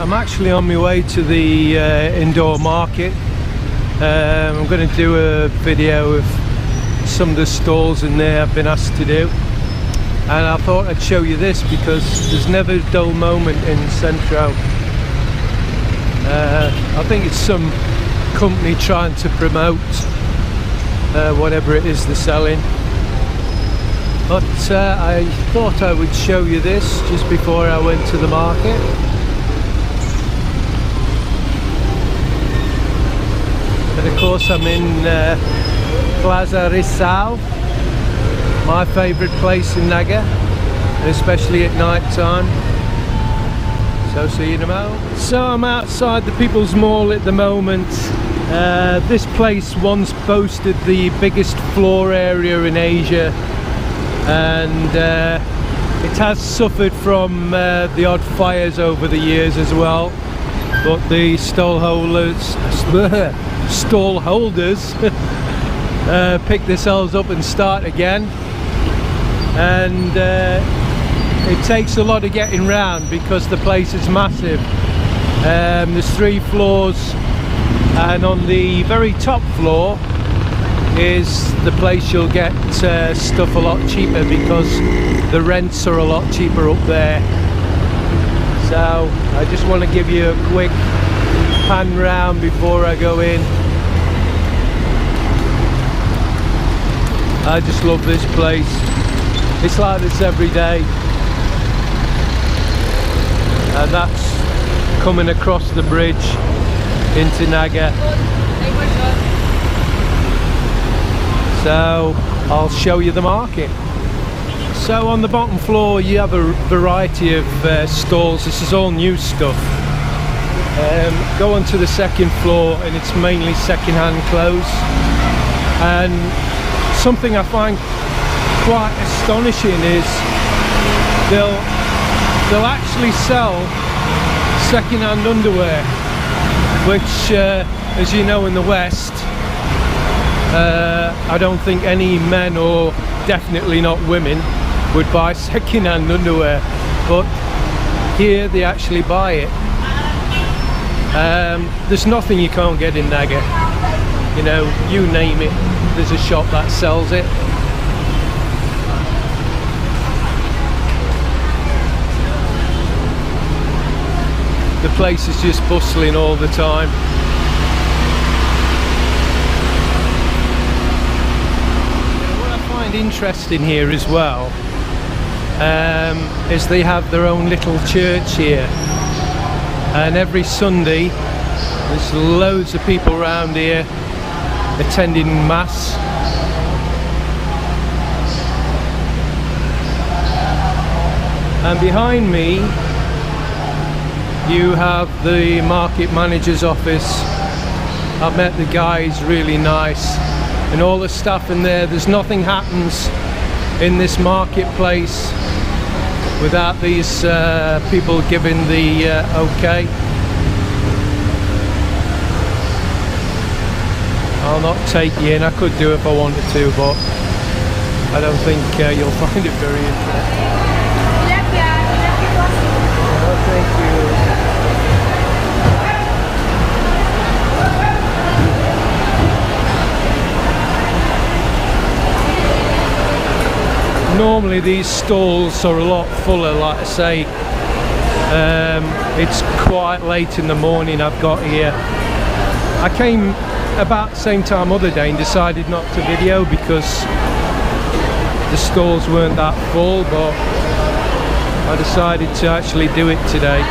I'm actually on my way to the indoor market. I'm going to do a video of some of the stalls in there I've been asked to do, and I thought I'd show you this because there's never a dull moment in Centro. I think it's some company trying to promote whatever it is they're selling, but I thought I would show you this just before I went to the market. And of course I'm in Plaza Rizal, my favourite place in Naga, and especially at night time. So see you in a moment. So I'm outside the People's Mall at the moment. This place once boasted the biggest floor area in Asia, and it has suffered from the odd fires over the years as well, but the stall holders pick themselves up and start again, and it takes a lot of getting round because the place is massive. There's 3 floors, and on the very top floor is the place you'll get stuff a lot cheaper because the rents are a lot cheaper up there. So I just want to give you a quick pan round before I go in. I just love this place. It's like this every day, and that's coming across the bridge into Naga. So I'll show you the market. So on the bottom floor you have a variety of stalls. This is all new stuff. Go on to the second floor and it's mainly second-hand clothes, and something I find quite astonishing is they'll actually sell second-hand underwear, which as you know in the West, I don't think any men, or definitely not women, would buy second-hand underwear, but here they actually buy it. There's nothing you can't get in Naga. You know, you name it, there's a shop that sells it. The place is just bustling all the time. What I find interesting here as well is they have their own little church here, and every Sunday there's loads of people around here attending mass. And behind me you have the market manager's office. I've met the guy, he's really nice, and all the staff in there. There's nothing happens in this marketplace without these people giving the okay. I'll not take you in. I could do if I wanted to, but I don't think you'll find it very interesting. Oh, thank you. Normally these stalls are a lot fuller, like I say. It's quite late in the morning I've got here. I came about the same time other day and decided not to video because the stalls weren't that full, but I decided to actually do it today.